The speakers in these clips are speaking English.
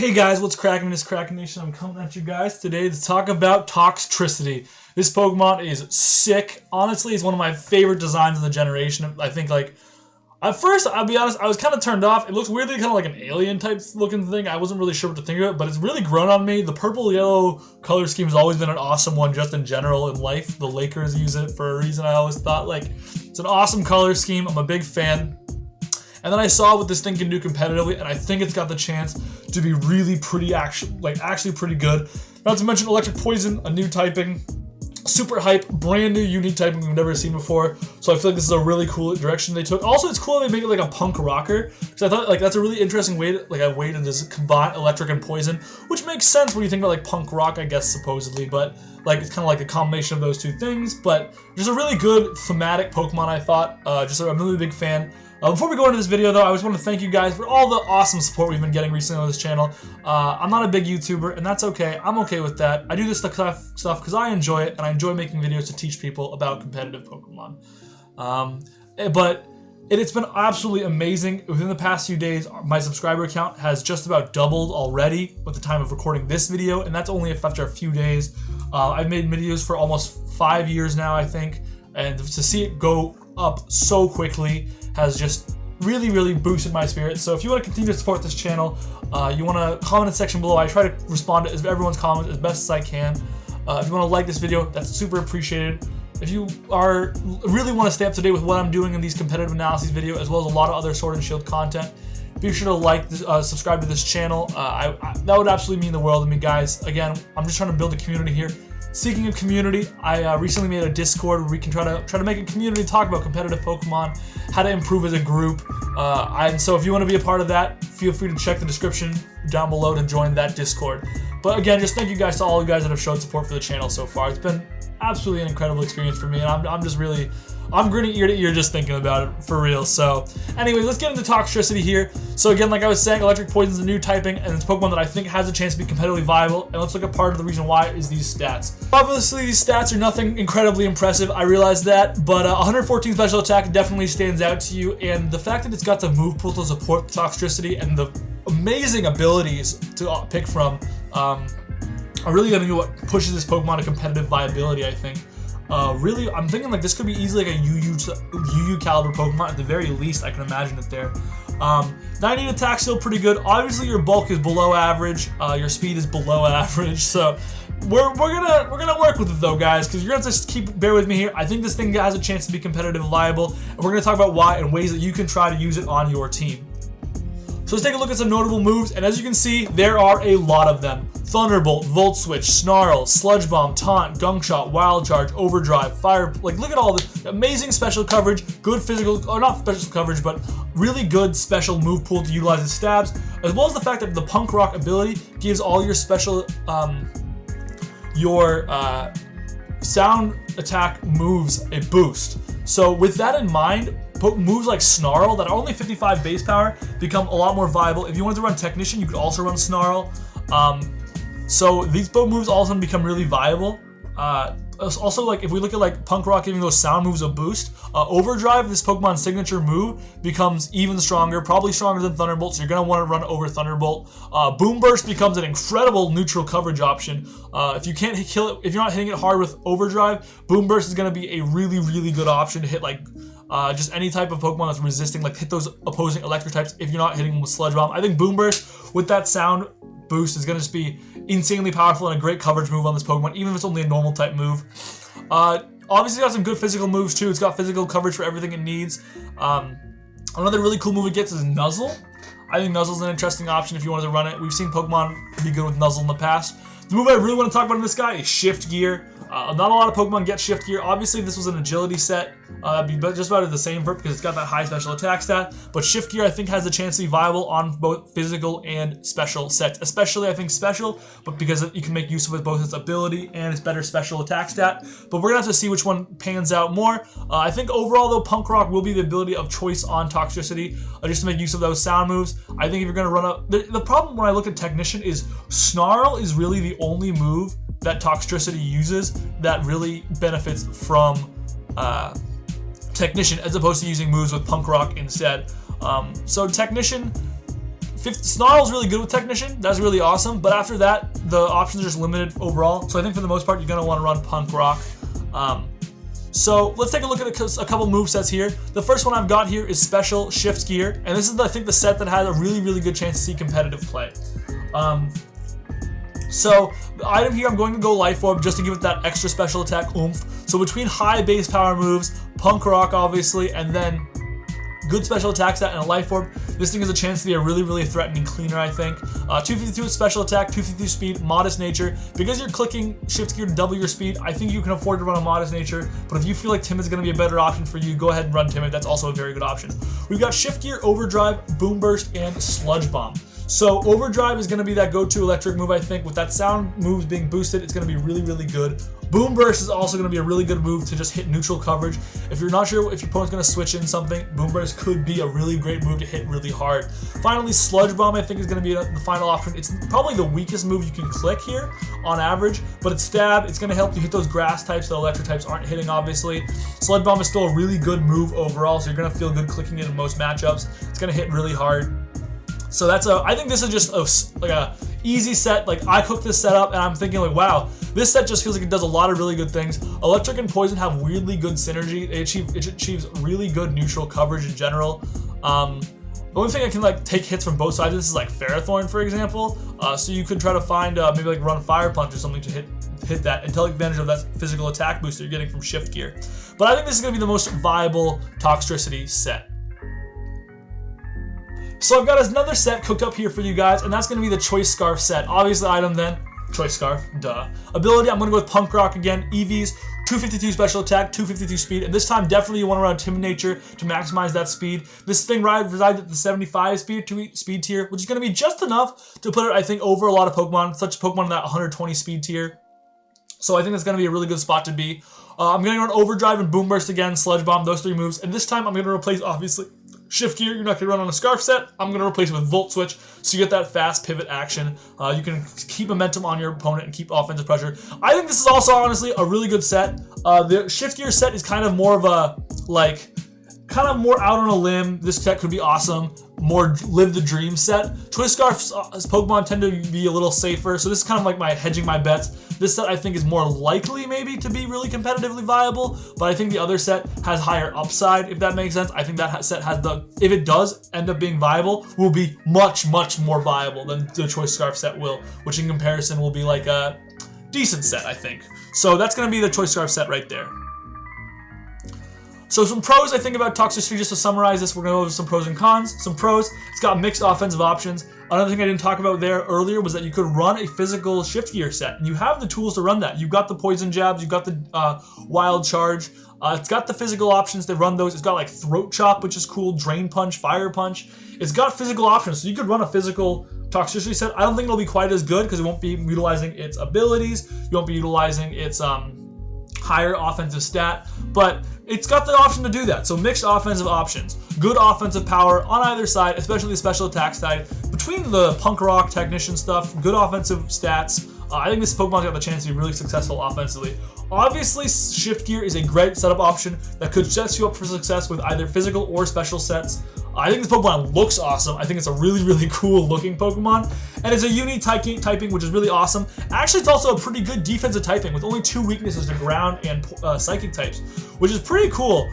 Hey guys, what's cracking? This Krakenation. I'm coming at you guys today to talk about Toxtricity. This Pokemon is sick. Honestly, it's one of my favorite designs in the generation. I think, like, at first, I'll be honest, I was kind of turned off. It looks weirdly kind of like an alien type looking thing. I wasn't really sure what to think of it, but it's really grown on me. The purple-yellow color scheme has always been an awesome one just in general in life. The Lakers use it for a reason. I always thought, like, it's an awesome color scheme. I'm a big fan. And then I saw what this thing can do competitively, and I think it's got the chance to be really pretty, actually pretty good. Not to mention Electric Poison, a new typing, super hype, brand new unique typing we've never seen before. So I feel like this is a really cool direction they took. Also, it's cool they make it like a punk rocker, because I thought like that's a really interesting way to just combine electric and poison, which makes sense when you think about like punk rock, I guess supposedly, but like it's kind of like a combination of those two things. But just a really good thematic Pokemon, I thought. I'm really big fan. Before we go into this video, though, I just want to thank you guys for all the awesome support we've been getting recently on this channel. I'm not a big YouTuber, and that's okay. I'm okay with that. I do this stuff because I enjoy it, and I enjoy making videos to teach people about competitive Pokemon. But it's been absolutely amazing. Within the past few days, my subscriber count has just about doubled already with the time of recording this video, and that's only after a few days. I've made videos for almost 5 years now, I think, and to see it go up so quickly has just really boosted my spirits. So if you want to continue to support this channel, you want to comment in the section below. I try to respond to everyone's comments as best as I can. If you want to like this video, that's super appreciated. If you really want to stay up to date with what I'm doing in these competitive analyses videos, as well as a lot of other Sword and Shield content, be sure to like, subscribe to this channel. That would absolutely mean the world to me, guys. Again, I'm just trying to build a community here. Seeking a community, I recently made a Discord where we can try to make a community talk about competitive Pokemon, how to improve as a group. And so if you want to be a part of that, feel free to check the description down below to join that Discord. But again, just thank you guys to all you guys that have shown support for the channel so far. It's been absolutely an incredible experience for me, and I'm grinning ear to ear just thinking about it, for real. So anyway, let's get into Toxtricity here. So again, like I was saying, Electric Poison is a new typing, and it's a Pokemon that I think has a chance to be competitively viable. And let's look at part of the reason why is these stats. Obviously, these stats are nothing incredibly impressive, I realize that, but 114 special attack definitely stands out to you, and the fact that it's got the move pool to support Toxtricity and the amazing abilities to pick from are really gonna be what pushes this Pokemon to competitive viability, I think. Really, I'm thinking like this could be easily like a UU caliber Pokemon at the very least. I can imagine it there. 90 attack, still pretty good. Obviously, your bulk is below average. Your speed is below average. So we're gonna work with it though, guys, because you're gonna just bear with me here. I think this thing has a chance to be competitive and viable, and we're gonna talk about why and ways that you can try to use it on your team. So let's take a look at some notable moves, and as you can see, there are a lot of them. Thunderbolt, Volt Switch, Snarl, Sludge Bomb, Taunt, Gunk Shot, Wild Charge, Overdrive, Fire. Like, look at all the amazing special coverage, good physical, or not special coverage, but really good special move pool to utilize as stabs, as well as the fact that the Punk Rock ability gives all your special, sound attack moves a boost. So with that in mind, moves like Snarl that are only 55 base power become a lot more viable. If you wanted to run Technician, you could also run Snarl. So these both moves all of a sudden become really viable. Also, like if we look at like Punk Rock giving those sound moves a boost, Overdrive, this Pokemon's signature move, becomes even stronger, probably stronger than Thunderbolt. So you're gonna want to run over Thunderbolt. Boom Burst becomes an incredible neutral coverage option. If you can't kill it, if you're not hitting it hard with Overdrive, Boom Burst is gonna be a really good option to hit like just any type of Pokemon that's resisting, like hit those opposing electric types if you're not hitting them with Sludge Bomb. I think Boom Burst with that sound boost is going to just be insanely powerful and a great coverage move on this Pokemon, even if it's only a normal type move. Obviously, it's got some good physical moves too. It's got physical coverage for everything it needs. Another really cool move it gets is Nuzzle. I think Nuzzle's an interesting option if you wanted to run it. We've seen Pokemon be good with Nuzzle in the past. The move I really want to talk about in this guy is Shift Gear. Not a lot of Pokemon get Shift Gear. Obviously, this was an agility set. It'd be just about the same for it because it's got that high special attack stat. But Shift Gear, I think, has a chance to be viable on both physical and special sets. Especially, I think, special, but because you can make use of it both its ability and its better special attack stat. But we're going to have to see which one pans out more. I think overall, though, Punk Rock will be the ability of choice on Toxtricity, just to make use of those sound moves. I think if you're going to run up... The problem when I look at Technician is Snarl is really the only move that Toxtricity uses that really benefits from Technician, as opposed to using moves with Punk Rock instead. So Technician, Snarl's really good with Technician. That's really awesome. But after that, the options are just limited overall. So I think for the most part, you're going to want to run Punk Rock. So let's take a look at a couple movesets here. The first one I've got here is Special Shift Gear. And this is, I think, the set that has a really, really good chance to see competitive play. So the item here, I'm going to go Life Orb just to give it that extra special attack oomph. So between high base power moves, Punk Rock obviously, and then good special attack stat and a Life Orb, this thing has a chance to be a really, really threatening cleaner, I think. 252 special attack, 252 speed, modest nature. Because you're clicking Shift Gear to double your speed, I think you can afford to run a modest nature. But if you feel like Timid's going to be a better option for you, go ahead and run Timid. That's also a very good option. We've got Shift Gear, Overdrive, Boom Burst, and Sludge Bomb. So Overdrive is going to be that go-to electric move, I think. With that sound moves being boosted, it's going to be really, really good. Boom Burst is also going to be a really good move to just hit neutral coverage. If you're not sure if your opponent's going to switch in something, Boom Burst could be a really great move to hit really hard. Finally, Sludge Bomb, I think, is going to be the final option. It's probably the weakest move you can click here on average, but it's stab. It's going to help you hit those grass types that electric types aren't hitting, obviously. Sludge Bomb is still a really good move overall, so you're going to feel good clicking it in most matchups. It's going to hit really hard. So I think this is just a easy set. Like, I cooked this set up and I'm thinking like, wow, this set just feels like it does a lot of really good things. Electric and Poison have weirdly good synergy. It achieves really good neutral coverage in general. The only thing I can like take hits from both sides of this is like Ferrothorn, for example. So you could try to find maybe like run Fire Punch or something to hit that and take advantage of that physical attack boost that you're getting from Shift Gear. But I think this is going to be the most viable Toxtricity set. So I've got another set cooked up here for you guys, and that's going to be the Choice Scarf set. Obviously, item then, Choice Scarf, duh. Ability, I'm going to go with Punk Rock again. EVs, 252 special attack, 252 speed, and this time definitely you want to run Timid Nature to maximize that speed. This thing resides at the 75 speed tier, which is going to be just enough to put it, I think, over a lot of Pokemon, such Pokemon in that 120 speed tier. So I think that's going to be a really good spot to be. I'm going to run Overdrive and Boom Burst again, Sludge Bomb, those three moves, and this time I'm going to replace, obviously, Shift Gear. You're not going to run on a Scarf set. I'm going to replace it with Volt Switch, so you get that fast pivot action. You can keep momentum on your opponent and keep offensive pressure. I think this is also, honestly, a really good set. The Shift Gear set is kind of more of a, kind of more out on a limb. This set could be awesome. More live the dream set. Choice Scarf's Pokemon tend to be a little safer, so this is kind of like my hedging my bets. This set I think is more likely maybe to be really competitively viable, but I think the other set has higher upside, if that makes sense. I think that set has if it does end up being viable, will be much, much more viable than the Choice Scarf set will, which in comparison will be like a decent set, I think. So that's going to be the Choice Scarf set right there. So some pros I think about Toxtricity, just to summarize this, we're going to go over some pros and cons. Some pros, it's got mixed offensive options. Another thing I didn't talk about there earlier was that you could run a physical Shift Gear set, and you have the tools to run that. You've got the Poison Jabs, you've got the Wild Charge, it's got the physical options to run those. It's got like Throat Chop, which is cool, Drain Punch, Fire Punch. It's got physical options, so you could run a physical Toxtricity set. I don't think it'll be quite as good because it won't be utilizing its abilities, you won't be utilizing its higher offensive stat, but it's got the option to do that. So mixed offensive options, good offensive power on either side, especially the special attack side. Between the Punk Rock Technician stuff, good offensive stats, I think this Pokemon's got the chance to be really successful offensively. Obviously, Shift Gear is a great setup option that could set you up for success with either physical or special sets. I think this Pokemon looks awesome. I think it's a really, really cool looking Pokemon. And it's a Uni typing, which is really awesome. Actually, it's also a pretty good defensive typing with only 2 weaknesses to ground and psychic types, which is pretty cool.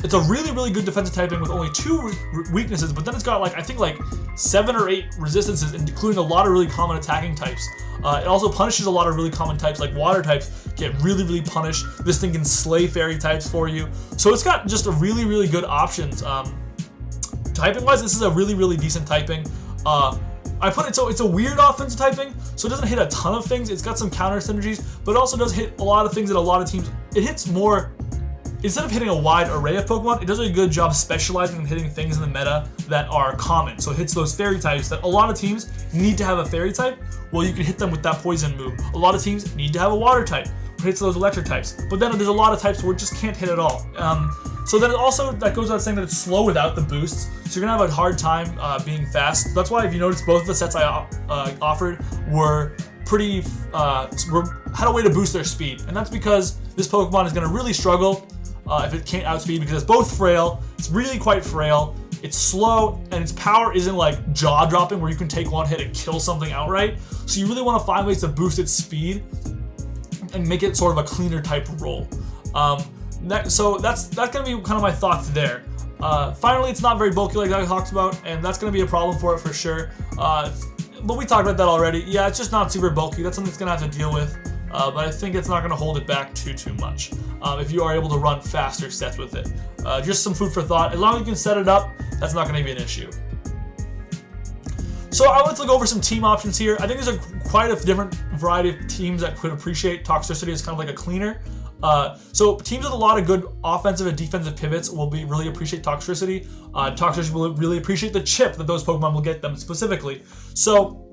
It's a really, really good defensive typing with only 2 weaknesses, but then it's got I think 7 or 8 resistances, including a lot of really common attacking types. It also punishes a lot of really common types, like water types get really, really punished. This thing can slay fairy types for you. So it's got just a really, really good options. Typing-wise, this is a really, really decent typing. I put it so it's a weird offensive typing, so it doesn't hit a ton of things. It's got some counter synergies, but it also does hit a lot of things that a lot of teams. It hits more. Instead of hitting a wide array of Pokemon, it does a good job specializing in hitting things in the meta that are common. So it hits those fairy types that a lot of teams need to have a fairy type. Well, you can hit them with that poison move. A lot of teams need to have a water type, which hits those electric types. But then there's a lot of types where it just can't hit at all. So then also, that goes without saying that it's slow without the boosts. So you're gonna have a hard time being fast. That's why if you notice, both of the sets I offered were pretty, had a way to boost their speed. And that's because this Pokemon is gonna really struggle if it can't outspeed, because it's both frail, it's really quite frail, it's slow, and its power isn't like jaw-dropping where you can take one hit and kill something outright. So you really want to find ways to boost its speed and make it sort of a cleaner type roll. So that's going to be kind of my thoughts there. Finally, it's not very bulky like I talked about, and that's going to be a problem for it for sure. But we talked about that already. Yeah, it's just not super bulky. That's something it's going to have to deal with. But I think it's not going to hold it back too much if you are able to run faster sets with it. Just some food for thought. As long as you can set it up, that's not going to be an issue. So I want to go over some team options here. I think there's quite a different variety of teams that could appreciate Toxtricity as kind of like a cleaner. So teams with a lot of good offensive and defensive pivots will really appreciate Toxtricity. Toxtricity will really appreciate the chip that those Pokemon will get them specifically. So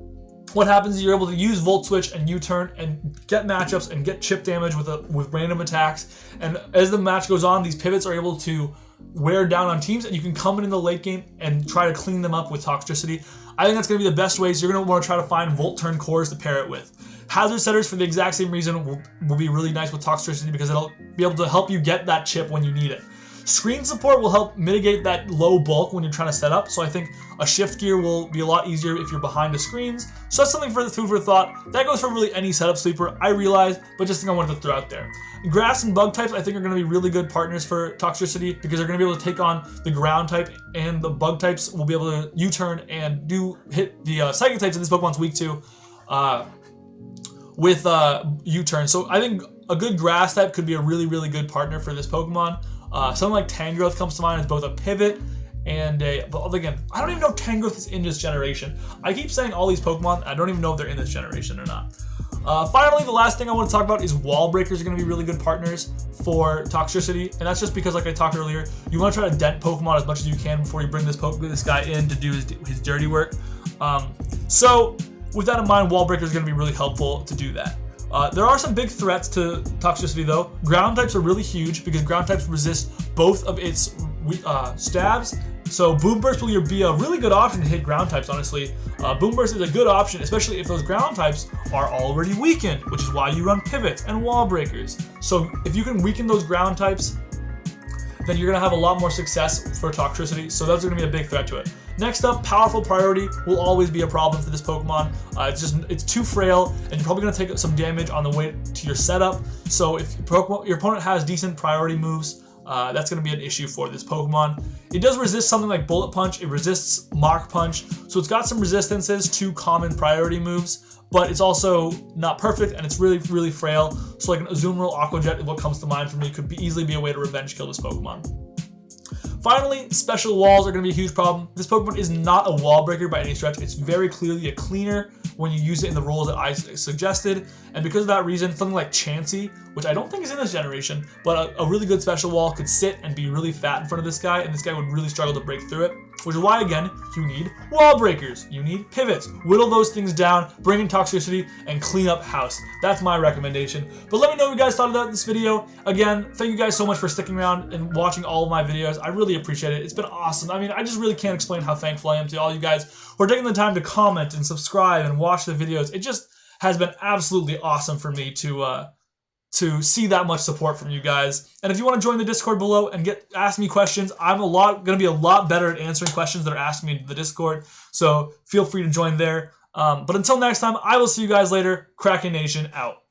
what happens is you're able to use Volt Switch and U-turn and get matchups and get chip damage with random attacks. And as the match goes on, these pivots are able to wear down on teams, and you can come in the late game and try to clean them up with Toxtricity. I think that's going to be the best way. So you're going to want to try to find Volt Turn cores to pair it with. Hazard Setters, for the exact same reason, will be really nice with Toxtricity because it'll be able to help you get that chip when you need it. Screen Support will help mitigate that low bulk when you're trying to set up, so I think a Shift Gear will be a lot easier if you're behind the screens. So that's something for the food for thought. That goes for really any setup sleeper, I realize, but just think I wanted to throw out there. Grass and Bug types I think are going to be really good partners for Toxtricity because they're going to be able to take on the Ground type, and the Bug types will be able to U-turn and hit the Psychic types that this Pokemon's weak to with U-turn. So I think a good Grass type could be a really good partner for this Pokemon. Something like Tangrowth comes to mind as both a pivot and but again, I don't even know if Tangrowth is in this generation. I keep saying all these Pokemon, I don't even know if they're in this generation or not. Finally, the last thing I want to talk about is Wall Breakers are going to be really good partners for Toxtricity, and that's just because, like I talked earlier, you want to try to dent Pokemon as much as you can before you bring this guy in to do his dirty work. So with that in mind, Wall Breakers are going to be really helpful to do that. There are some big threats to Toxtricity though. Ground types are really huge because ground types resist both of its stabs. So Boom Burst will be a really good option to hit ground types, honestly. Boom Burst is a good option, especially if those ground types are already weakened, which is why you run pivots and wall breakers. So if you can weaken those ground types, then you're going to have a lot more success for Toxtricity. So that's going to be a big threat to it. Next up, Powerful Priority will always be a problem for this Pokemon. It's too frail, and you're probably going to take some damage on the way to your setup. So if your opponent has decent priority moves, that's going to be an issue for this Pokemon. It does resist something like Bullet Punch. It resists Mach Punch. So it's got some resistances to common priority moves, but it's also not perfect, and it's really frail. So like an Azumarill Aqua Jet is what comes to mind for me. Could easily be a way to revenge kill this Pokemon. Finally, special walls are going to be a huge problem. This Pokemon is not a wall breaker by any stretch. It's very clearly a cleaner when you use it in the roles that I suggested. And because of that reason, something like Chansey, which I don't think is in this generation, but a really good special wall could sit and be really fat in front of this guy, and this guy would really struggle to break through it. Which is why, again, you need wall breakers. You need pivots. Whittle those things down, bring in Toxtricity, and clean up house. That's my recommendation. But let me know what you guys thought about this video. Again, thank you guys so much for sticking around and watching all of my videos. I really appreciate it. It's been awesome. I mean, I just really can't explain how thankful I am to all you guys who are taking the time to comment and subscribe and watch the videos. It just has been absolutely awesome for me to see that much support from you guys. And if you want to join the Discord below and ask me questions, I'm going to be a lot better at answering questions that are asked me in the Discord. So feel free to join there. But until next time, I will see you guys later. Krakenation out.